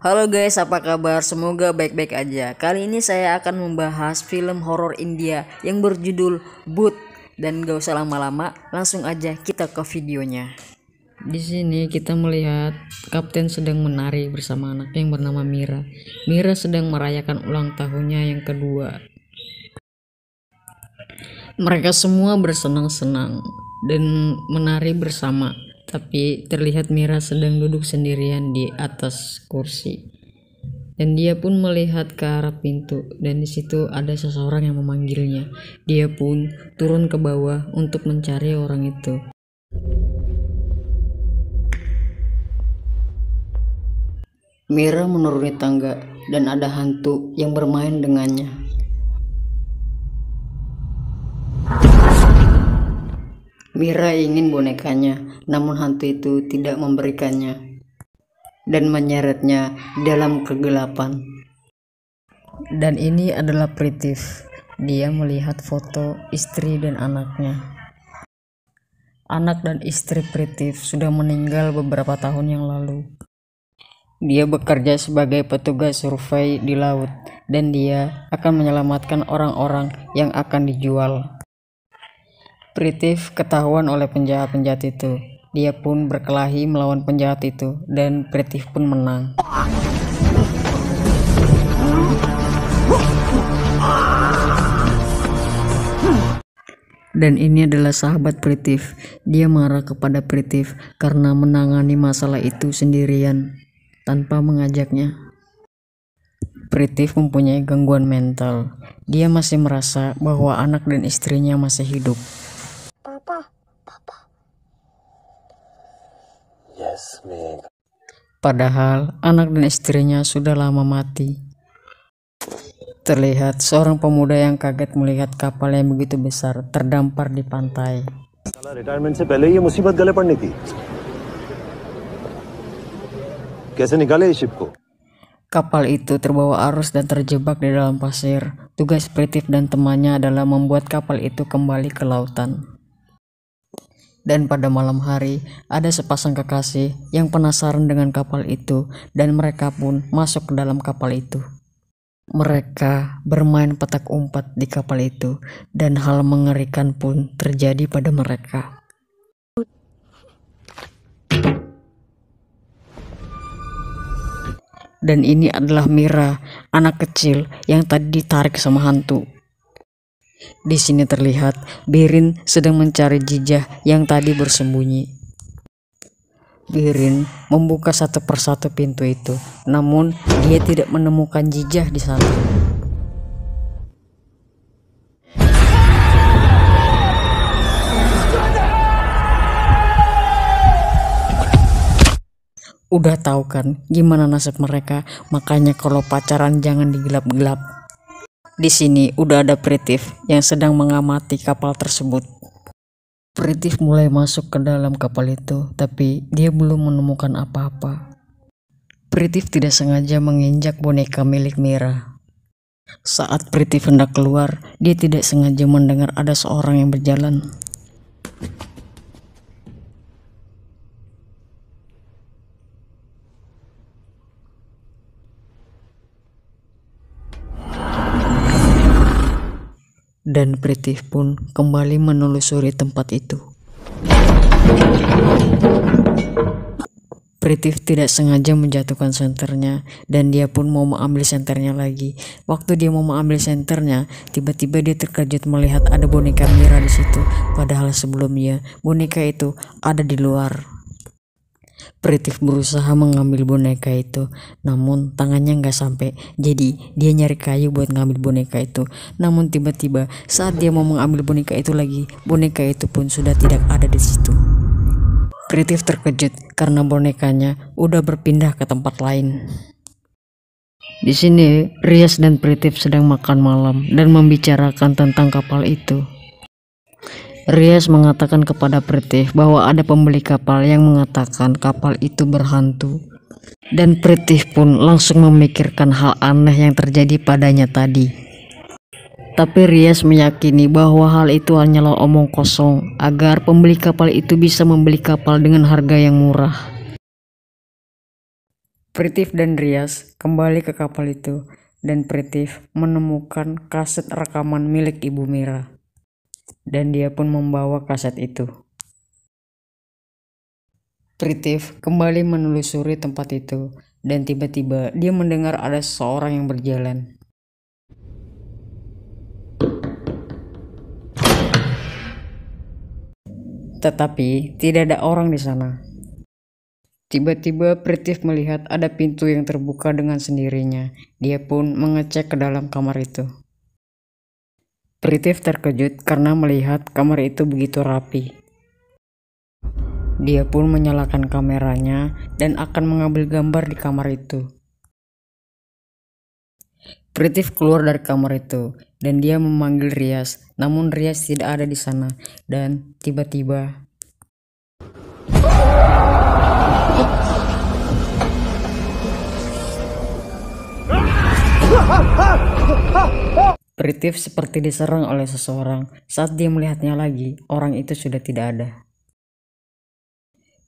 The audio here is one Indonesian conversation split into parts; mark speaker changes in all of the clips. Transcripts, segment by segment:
Speaker 1: Halo guys, apa kabar? Semoga baik-baik aja. Kali ini saya akan membahas film horor India yang berjudul Bhoot. Dan gak usah lama-lama, langsung aja kita ke videonya. Di sini kita melihat Kapten sedang menari bersama anak yang bernama Mira. Mira sedang merayakan ulang tahunnya yang kedua. Mereka semua bersenang-senang dan menari bersama. Tapi terlihat Mira sedang duduk sendirian di atas kursi. Dan dia pun melihat ke arah pintu, dan di situ ada seseorang yang memanggilnya. Dia pun turun ke bawah untuk mencari orang itu. Mira menuruni tangga dan ada hantu yang bermain dengannya. Mira ingin bonekanya, namun hantu itu tidak memberikannya dan menyeretnya dalam kegelapan. Dan ini adalah Pritif. Dia melihat foto istri dan anaknya. Anak dan istri Pritif sudah meninggal beberapa tahun yang lalu. Dia bekerja sebagai petugas survei di laut dan dia akan menyelamatkan orang-orang yang akan dijual. Pritif ketahuan oleh penjahat-penjahat itu. Dia pun berkelahi melawan penjahat itu dan Pritif pun menang. Dan ini adalah sahabat Pritif. Dia marah kepada Pritif karena menangani masalah itu sendirian tanpa mengajaknya. Pritif mempunyai gangguan mental. Dia masih merasa bahwa anak dan istrinya masih hidup.
Speaker 2: Yes, man.
Speaker 1: Padahal anak dan istrinya sudah lama mati. Terlihat seorang pemuda yang kaget melihat kapal yang begitu besar terdampar di pantai.
Speaker 2: साला रिटायरमेंट से पहले ये मुसीबत गले पड़नी थी. कैसे निकाले इस शिप को?
Speaker 1: Kapal itu terbawa arus dan terjebak di dalam pasir. Tugas Pritif dan temannya adalah membuat kapal itu kembali ke lautan. Dan pada malam hari, ada sepasang kekasih yang penasaran dengan kapal itu dan mereka pun masuk ke dalam kapal itu. Mereka bermain petak umpet di kapal itu dan hal mengerikan pun terjadi pada mereka. Dan ini adalah Mira, anak kecil yang tadi ditarik sama hantu. Di sini terlihat Birin sedang mencari jejak yang tadi bersembunyi. Birin membuka satu persatu pintu itu, namun dia tidak menemukan jejak di sana. Udah tahu kan gimana nasib mereka, makanya kalau pacaran jangan digelap-gelap. Di sini udah ada Pritif yang sedang mengamati kapal tersebut. Pritif mulai masuk ke dalam kapal itu, tapi dia belum menemukan apa-apa. Pritif tidak sengaja menginjak boneka milik Mira. Saat Pritif hendak keluar, dia tidak sengaja mendengar ada seorang yang berjalan. Dan Pritif pun kembali menelusuri tempat itu. Pritif tidak sengaja menjatuhkan senternya dan dia pun mau mengambil senternya lagi. Waktu dia mau mengambil senternya, tiba-tiba dia terkejut melihat ada boneka Mira di situ. Padahal sebelumnya boneka itu ada di luar. Pritif berusaha mengambil boneka itu, namun tangannya nggak sampai. Jadi dia nyari kayu buat ngambil boneka itu. Namun tiba-tiba saat dia mau mengambil boneka itu lagi, boneka itu pun sudah tidak ada di situ. Pritif terkejut karena bonekanya udah berpindah ke tempat lain. Di sini Rias dan Pritif sedang makan malam dan membicarakan tentang kapal itu. Rias mengatakan kepada Pritif bahwa ada pembeli kapal yang mengatakan kapal itu berhantu. Dan Pritif pun langsung memikirkan hal aneh yang terjadi padanya tadi. Tapi Rias meyakini bahwa hal itu hanyalah omong kosong agar pembeli kapal itu bisa membeli kapal dengan harga yang murah. Pritif dan Rias kembali ke kapal itu dan Pritif menemukan kaset rekaman milik Ibu Mira. Dan dia pun membawa kaset itu. Pritif kembali menelusuri tempat itu dan tiba-tiba dia mendengar ada seseorang yang berjalan. Tetapi tidak ada orang di sana. Tiba-tiba Pritif melihat ada pintu yang terbuka dengan sendirinya. Dia pun mengecek ke dalam kamar itu. Pritif terkejut karena melihat kamar itu begitu rapi. Dia pun menyalakan kameranya dan akan mengambil gambar di kamar itu. Pritif keluar dari kamar itu dan dia memanggil Rias, namun Rias tidak ada di sana dan tiba-tiba Pritif seperti diserang oleh seseorang. Saat dia melihatnya lagi, orang itu sudah tidak ada.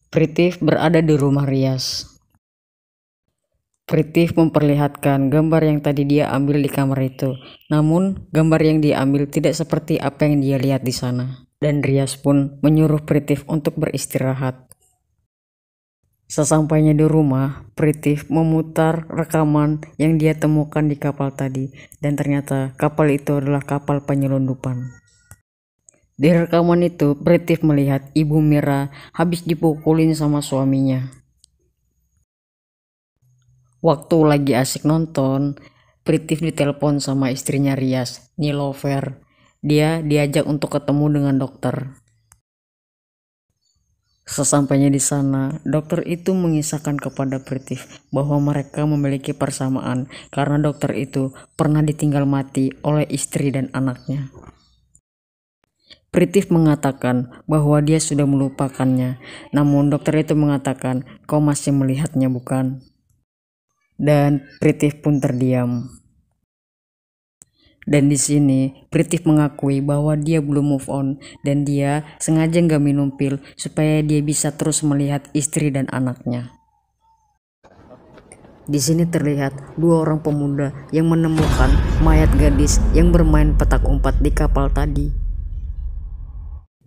Speaker 1: Pritif berada di rumah Rias. Pritif memperlihatkan gambar yang tadi dia ambil di kamar itu. Namun, gambar yang dia ambil tidak seperti apa yang dia lihat di sana. Dan Rias pun menyuruh Pritif untuk beristirahat. Sesampainya di rumah, Pritif memutar rekaman yang dia temukan di kapal tadi dan ternyata kapal itu adalah kapal penyelundupan. Di rekaman itu, Pritif melihat Ibu Mira habis dipukulin sama suaminya. Waktu lagi asik nonton, Pritif ditelepon sama istrinya Rias, Nilofer. Dia diajak untuk ketemu dengan dokter. Sesampainya di sana, dokter itu mengisahkan kepada Pritif bahwa mereka memiliki persamaan karena dokter itu pernah ditinggal mati oleh istri dan anaknya. Pritif mengatakan bahwa dia sudah melupakannya, namun dokter itu mengatakan, "Kau masih melihatnya, bukan?" Dan Pritif pun terdiam. Dan di sini Pritif mengakui bahwa dia belum move on dan dia sengaja nggak minum pil supaya dia bisa terus melihat istri dan anaknya. Di sini terlihat dua orang pemuda yang menemukan mayat gadis yang bermain petak umpet di kapal tadi.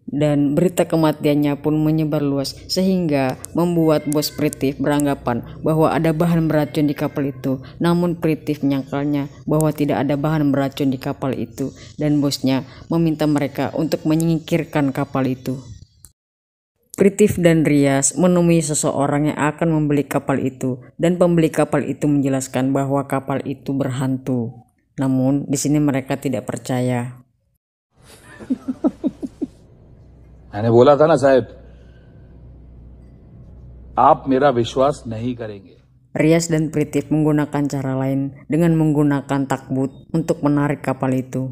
Speaker 1: Dan berita kematiannya pun menyebar luas sehingga membuat bos Pritif beranggapan bahwa ada bahan beracun di kapal itu. Namun Pritif menyangkalnya bahwa tidak ada bahan beracun di kapal itu dan bosnya meminta mereka untuk menyingkirkan kapal itu. Pritif dan Rias menemui seseorang yang akan membeli kapal itu dan pembeli kapal itu menjelaskan bahwa kapal itu berhantu. Namun di sini mereka tidak percaya.
Speaker 3: मैंने बोला था ना साहब, आप मेरा विश्वास नहीं करेंगे.
Speaker 1: Rias dan Pritif menggunakan cara lain dengan menggunakan takbut untuk menarik kapal itu.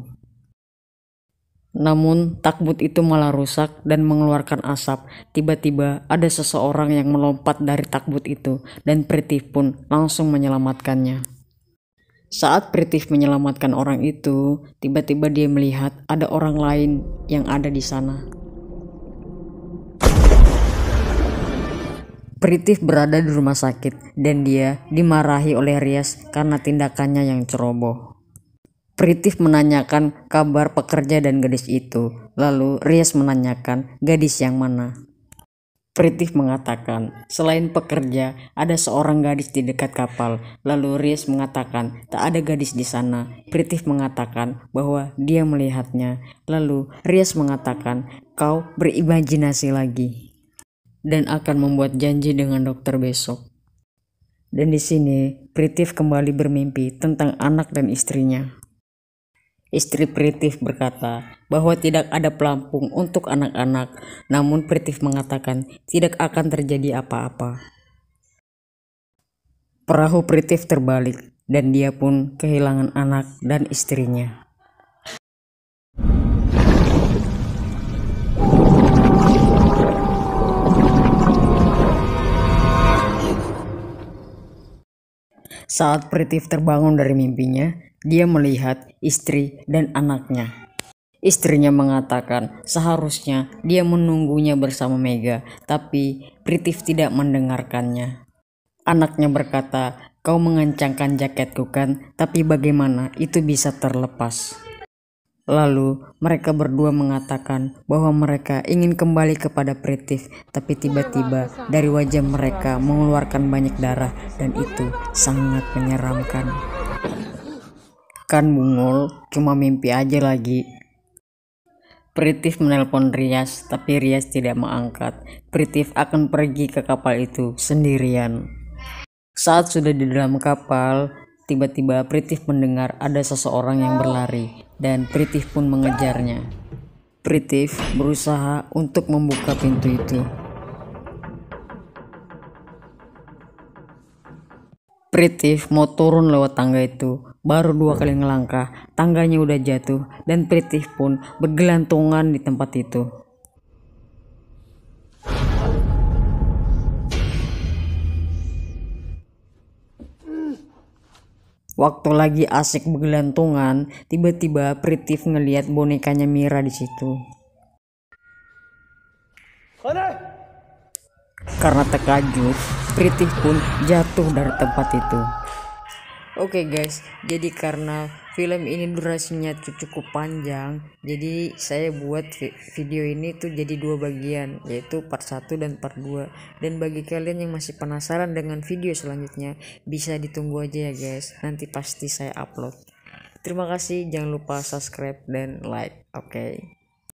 Speaker 1: Namun takbut itu malah rusak dan mengeluarkan asap. Tiba-tiba ada seseorang yang melompat dari takbut itu dan Pritif pun langsung menyelamatkannya. Saat Pritif menyelamatkan orang itu, tiba-tiba dia melihat ada orang lain yang ada di sana. Pritif berada di rumah sakit dan dia dimarahi oleh Rias karena tindakannya yang ceroboh. Pritif menanyakan kabar pekerja dan gadis itu, lalu Rias menanyakan gadis yang mana. Pritif mengatakan selain pekerja ada seorang gadis di dekat kapal, lalu Rias mengatakan tak ada gadis di sana. Pritif mengatakan bahwa dia melihatnya, lalu Rias mengatakan kau berimajinasi lagi dan akan membuat janji dengan dokter besok. Dan di sini Pritif kembali bermimpi tentang anak dan istrinya. Istri Pritif berkata bahwa tidak ada pelampung untuk anak-anak, namun Pritif mengatakan tidak akan terjadi apa-apa. Perahu Pritif terbalik dan dia pun kehilangan anak dan istrinya. Saat Pritif terbangun dari mimpinya, dia melihat istri dan anaknya. Istrinya mengatakan seharusnya dia menunggunya bersama Mega, tapi Pritif tidak mendengarkannya. Anaknya berkata, "Kau mengencangkan jaketku kan, tapi bagaimana itu bisa terlepas?" Lalu mereka berdua mengatakan bahwa mereka ingin kembali kepada Pritif, tapi tiba-tiba dari wajah mereka mengeluarkan banyak darah dan itu sangat menyeramkan. Kan bungul, cuma mimpi aja lagi. Pritif menelpon Rias, tapi Rias tidak mengangkat. Pritif akan pergi ke kapal itu sendirian. Saat sudah di dalam kapal, tiba-tiba Pritif mendengar ada seseorang yang berlari dan Pritif pun mengejarnya. Pritif berusaha untuk membuka pintu itu. Pritif mau turun lewat tangga itu, baru 2 kali ngelangkah, tangganya udah jatuh dan Pritif pun bergelantungan di tempat itu. Waktu lagi asik bergelantungan, tiba-tiba Pritif ngelihat bonekanya Mira di situ. Karena terkejut, Pritif pun jatuh dari tempat itu. Oke guys, jadi karena film ini durasinya cukup panjang, jadi saya buat video ini tuh jadi 2 bagian, yaitu part 1 dan part 2. Dan bagi kalian yang masih penasaran dengan video selanjutnya, bisa ditunggu aja ya guys, nanti pasti saya upload. Terima kasih, jangan lupa subscribe dan like. Oke.